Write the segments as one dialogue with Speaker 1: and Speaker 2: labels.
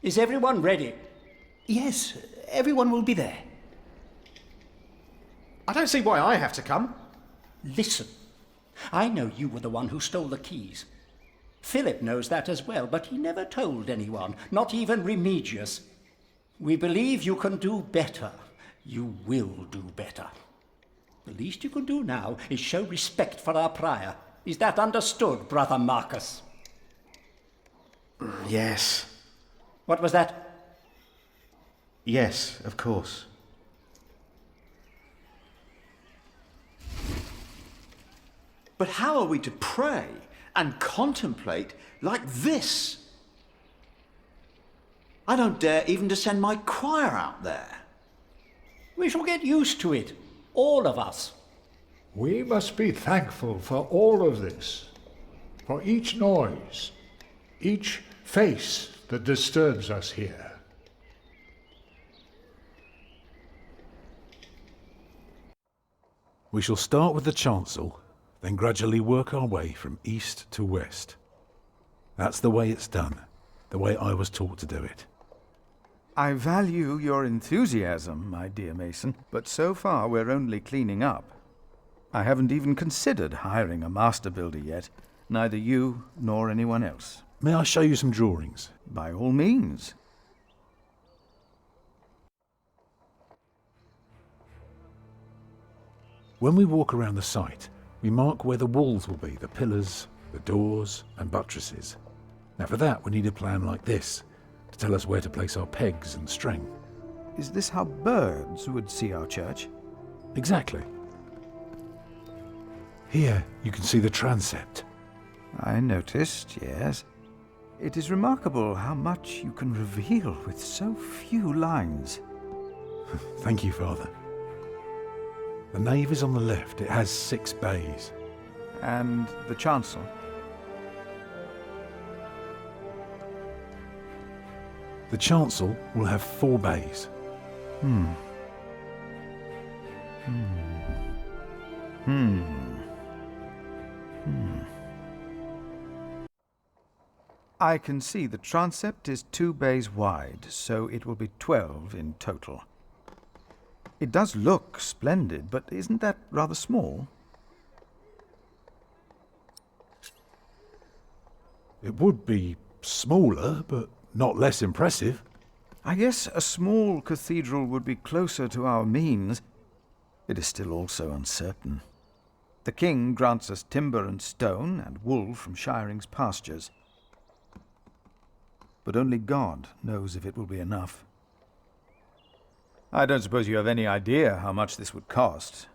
Speaker 1: Is everyone ready?
Speaker 2: Yes, everyone will be there.
Speaker 3: I don't see why I have to come.
Speaker 1: Listen, I know you were the one who stole the keys. Philip knows that as well, but he never told anyone, not even Remigius. We believe you can do better. You will do better. The least you can do now is show respect for our prior. Is that understood, Brother Marcus?
Speaker 3: Yes.
Speaker 1: What was that?
Speaker 3: Yes, of course. But how are we to pray and contemplate like this? I don't dare even to send my choir out there.
Speaker 1: We shall get used to it, all of us.
Speaker 4: We must be thankful for all of this, for each noise, each face that disturbs us here.
Speaker 5: We shall start with the chancel, then gradually work our way from east to west. That's the way it's done, the way I was taught to do it.
Speaker 6: I value your enthusiasm, my dear Mason, but so far we're only cleaning up. I haven't even considered hiring a master builder yet, neither you nor anyone else.
Speaker 5: May I show you some drawings?
Speaker 6: By all means.
Speaker 5: When we walk around the site, we mark where the walls will be, the pillars, the doors and buttresses. Now for that we need a plan like this, to tell us where to place our pegs and string.
Speaker 6: Is this how birds would see our church?
Speaker 5: Exactly. Here you can see the transept.
Speaker 6: I noticed, yes. It is remarkable how much you can reveal with so few lines.
Speaker 5: Thank you, Father. The nave is on the left. It has 6 bays.
Speaker 6: And the chancel?
Speaker 5: The chancel will have 4 bays.
Speaker 6: I can see the transept is 2 bays wide, so it will be 12 in total. It does look splendid, but isn't that rather small?
Speaker 5: It would be smaller, but not less impressive.
Speaker 6: I guess a small cathedral would be closer to our means. It is still also uncertain. The king grants us timber and stone and wool from Shiring's pastures. But only God knows if it will be enough. I don't suppose you have any idea how much this would cost.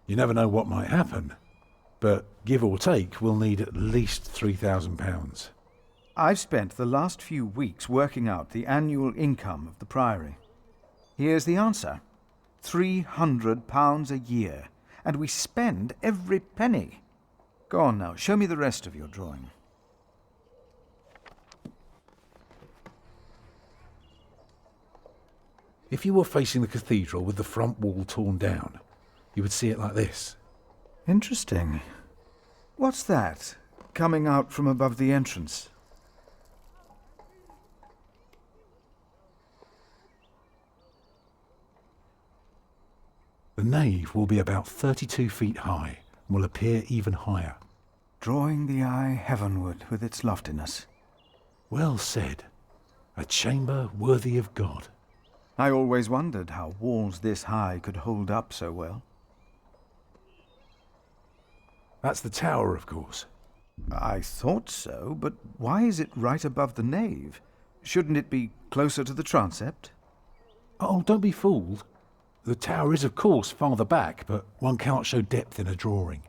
Speaker 5: You never know what might happen, but give or take, we'll need at least £3,000.
Speaker 6: I've spent the last few weeks working out the annual income of the priory. Here's the answer. £300 a year, and we spend every penny. Go on now, show me the rest of your drawing.
Speaker 5: If you were facing the cathedral with the front wall torn down, you would see it like this.
Speaker 6: Interesting. What's that, coming out from above the entrance?
Speaker 5: The nave will be about 32 feet high and will appear even higher.
Speaker 6: Drawing the eye heavenward with its loftiness.
Speaker 5: Well said. A chamber worthy of God.
Speaker 6: I always wondered how walls this high could hold up so well.
Speaker 5: That's the tower, of course.
Speaker 6: I thought so, but why is it right above the nave? Shouldn't it be closer to the transept?
Speaker 5: Oh, don't be fooled. The tower is, of course, farther back, but one cannot show depth in a drawing.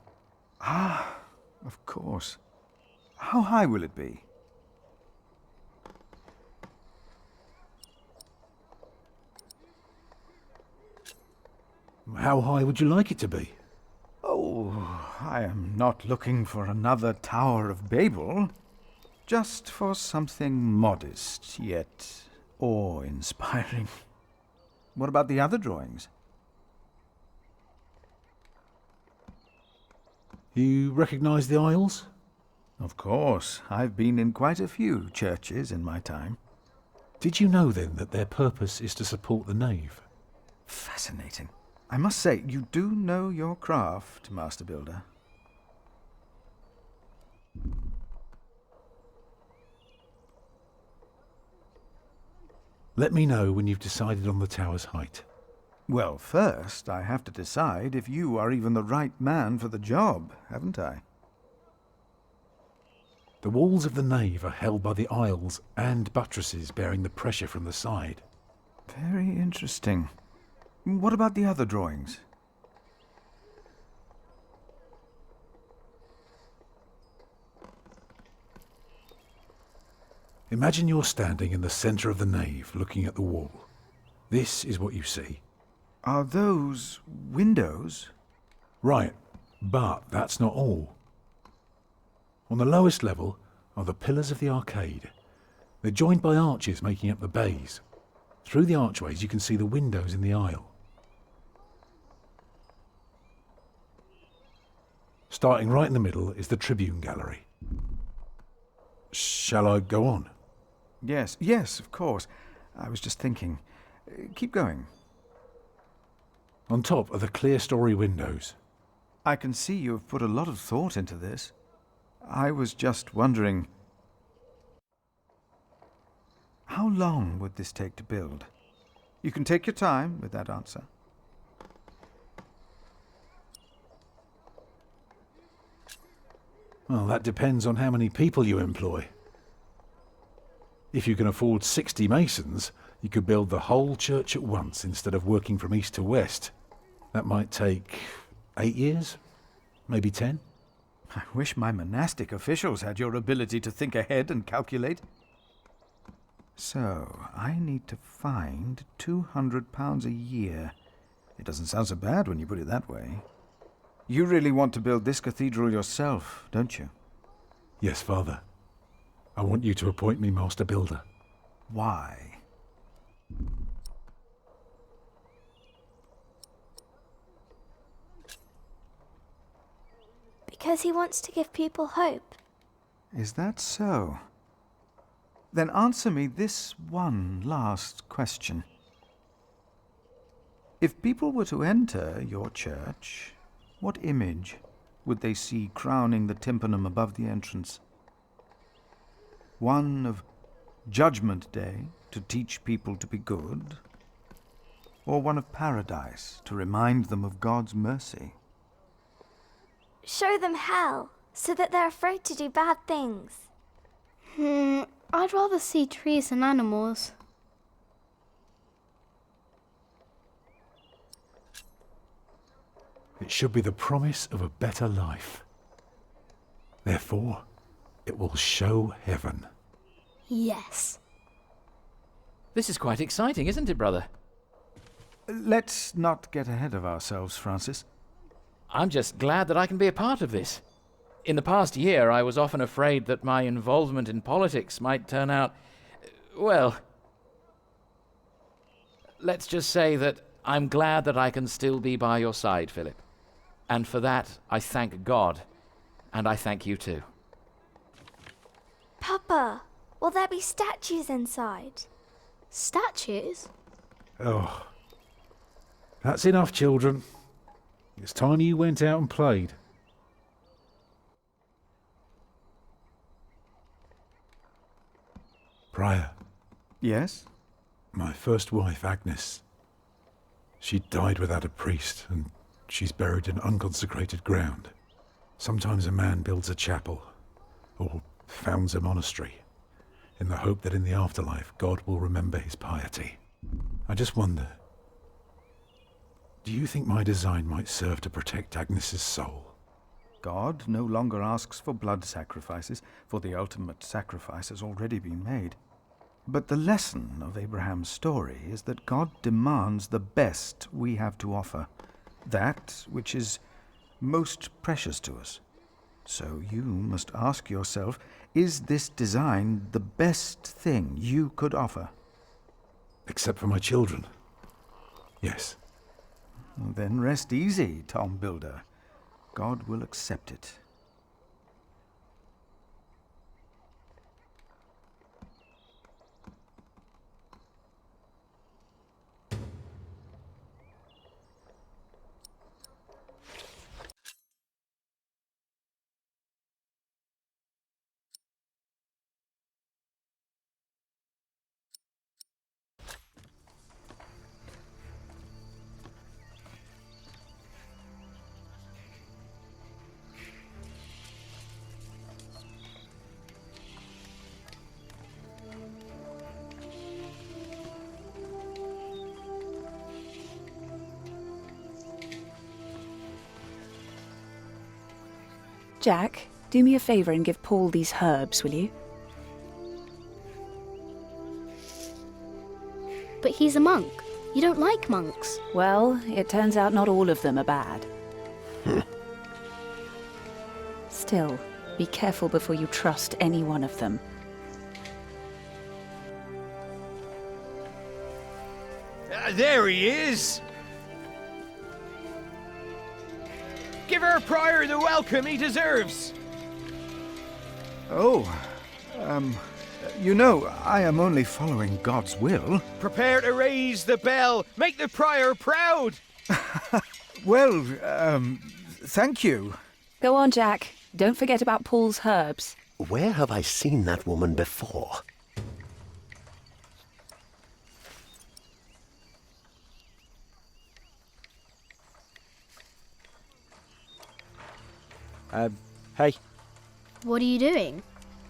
Speaker 6: Ah, of course. How high will it be?
Speaker 5: How high would you like it to be?
Speaker 6: I am not looking for another Tower of Babel, just for something modest yet awe-inspiring. What about the other drawings?
Speaker 5: You recognise the aisles?
Speaker 6: Of course, I've been in quite a few churches in my time.
Speaker 5: Did you know then that their purpose is to support the nave?
Speaker 6: Fascinating. I must say, you do know your craft, Master Builder.
Speaker 5: Let me know when you've decided on the tower's height.
Speaker 6: Well, first, I have to decide if you are even the right man for the job, haven't I?
Speaker 5: The walls of the nave are held by the aisles and buttresses bearing the pressure from the side.
Speaker 6: Very interesting. What about the other drawings?
Speaker 5: Imagine you're standing in the centre of the nave, looking at the wall. This is what you see.
Speaker 6: Are those windows?
Speaker 5: Right, but that's not all. On the lowest level are the pillars of the arcade. They're joined by arches making up the bays. Through the archways you can see the windows in the aisle. Starting right in the middle is the tribune gallery. Shall I go on?
Speaker 6: Yes, of course. I was just thinking. Keep going.
Speaker 5: On top are the clear-story windows.
Speaker 6: I can see you have put a lot of thought into this. I was just wondering, how long would this take to build? You can take your time with that answer.
Speaker 5: Well, that depends on how many people you employ. If you can afford 60 masons, you could build the whole church at once instead of working from east to west. That might take 8 years, maybe 10.
Speaker 6: I wish my monastic officials had your ability to think ahead and calculate. So, I need to find £200 a year. It doesn't sound so bad when you put it that way. You really want to build this cathedral yourself, don't you?
Speaker 5: Yes, Father. I want you to appoint me Master Builder.
Speaker 6: Why?
Speaker 7: Because he wants to give people hope.
Speaker 6: Is that so? Then answer me this one last question. If people were to enter your church, what image would they see crowning the tympanum above the entrance? One of Judgment Day to teach people to be good? Or one of Paradise to remind them of God's mercy?
Speaker 7: Show them hell, so that they're afraid to do bad things.
Speaker 8: I'd rather see trees and animals.
Speaker 5: It should be the promise of a better life. Therefore, it will show heaven.
Speaker 8: Yes.
Speaker 9: This is quite exciting, isn't it, brother?
Speaker 6: Let's not get ahead of ourselves, Francis.
Speaker 9: I'm just glad that I can be a part of this. In the past year, I was often afraid that my involvement in politics might turn out, well, let's just say that I'm glad that I can still be by your side, Philip. And for that, I thank God, and I thank you too.
Speaker 7: Papa, will there be statues inside?
Speaker 8: Statues?
Speaker 5: Oh, that's enough, children. It's time you went out and played. Prior,
Speaker 6: Yes?
Speaker 5: my first wife, Agnes, she died without a priest, and she's buried in unconsecrated ground. Sometimes a man builds a chapel, or founds a monastery, in the hope that in the afterlife God will remember his piety. I just wonder, do you think my design might serve to protect Agnes's soul?
Speaker 6: God no longer asks for blood sacrifices, for the ultimate sacrifice has already been made. But the lesson of Abraham's story is that God demands the best we have to offer, that which is most precious to us. So you must ask yourself, is this design the best thing you could offer?
Speaker 5: Except for my children. Yes.
Speaker 6: Then rest easy, Tom Builder. God will accept it.
Speaker 10: Jack, do me a favour and give Paul these herbs, will you?
Speaker 8: But he's a monk. You don't like monks.
Speaker 10: Well, it turns out not all of them are bad. Still, be careful before you trust any one of them.
Speaker 11: There he is! Give our prior the welcome he deserves!
Speaker 6: Oh, you know, I am only following God's will.
Speaker 11: Prepare to raise the bell! Make the prior proud!
Speaker 6: Well, thank you.
Speaker 10: Go on, Jack. Don't forget about Paul's herbs.
Speaker 2: Where have I seen that woman before?
Speaker 12: Hey,
Speaker 8: What are you doing?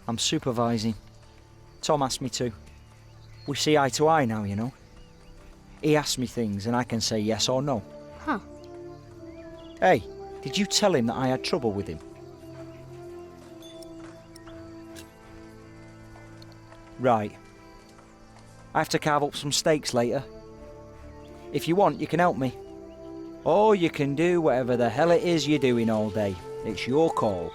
Speaker 12: I'm supervising. Tom asked me to. We see eye to eye now, you know. He asks me things and I can say yes or no.
Speaker 8: Huh.
Speaker 12: Hey, did you tell him that I had trouble with him? Right. I have to carve up some steaks later. If you want, you can help me. Or you can do whatever the hell it is you're doing all day. It's your call.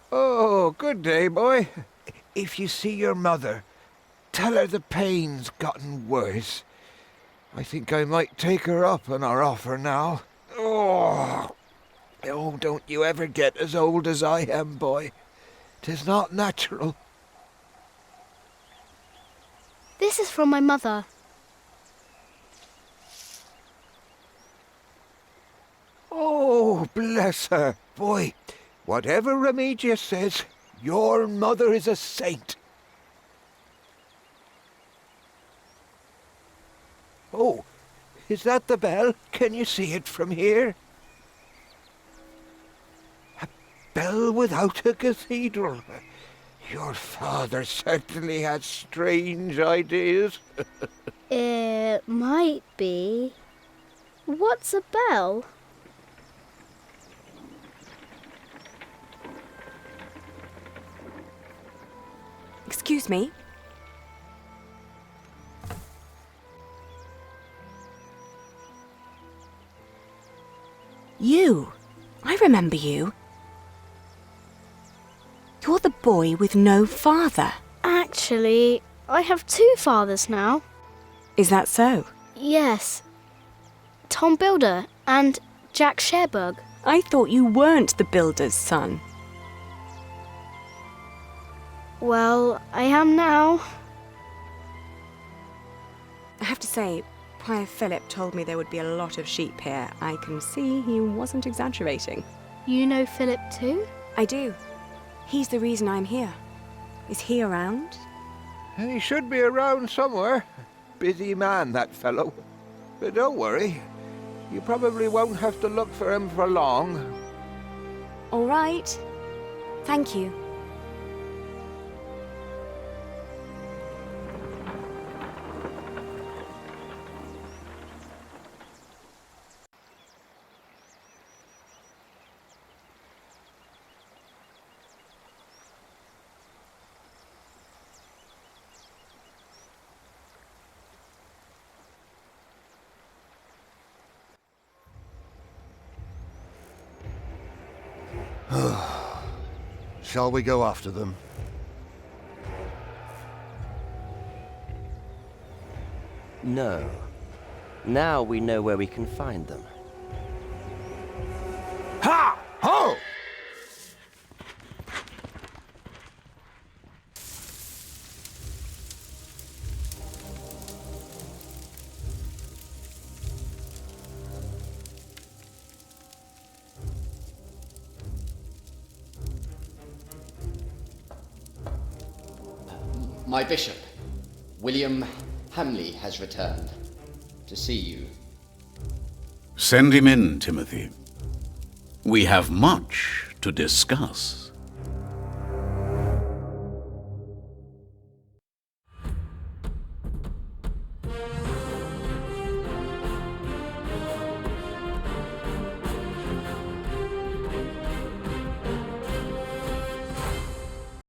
Speaker 13: Oh, good day, boy. If you see your mother, tell her the pain's gotten worse. I think I might take her up on our offer now. Oh, don't you ever get as old as I am, boy. 'Tis not natural.
Speaker 8: This is from my mother.
Speaker 13: Oh, bless her. Boy, whatever Remedius says, your mother is a saint. Oh, is that the bell? Can you see it from here? A bell without a cathedral. Your father certainly had strange ideas.
Speaker 8: It might be. What's a bell?
Speaker 10: Excuse me? You! I remember you. You're the boy with no father.
Speaker 8: Actually, I have two fathers now.
Speaker 10: Is that so?
Speaker 8: Yes. Tom Builder and Jack Sherburg.
Speaker 10: I thought you weren't the builder's son.
Speaker 8: Well, I am now.
Speaker 10: I have to say, Prior Philip told me there would be a lot of sheep here. I can see he wasn't exaggerating.
Speaker 8: You know Philip too?
Speaker 10: I do. He's the reason I'm here. Is he around?
Speaker 13: He should be around somewhere. Busy man, that fellow. But don't worry. You probably won't have to look for him for long.
Speaker 10: All right. Thank you.
Speaker 2: Shall we go after them?
Speaker 14: No. Now we know where we can find them.
Speaker 13: Ha! Ho!
Speaker 15: My bishop, William Hamley, has returned to see you.
Speaker 16: Send him in, Timothy. We have much to discuss.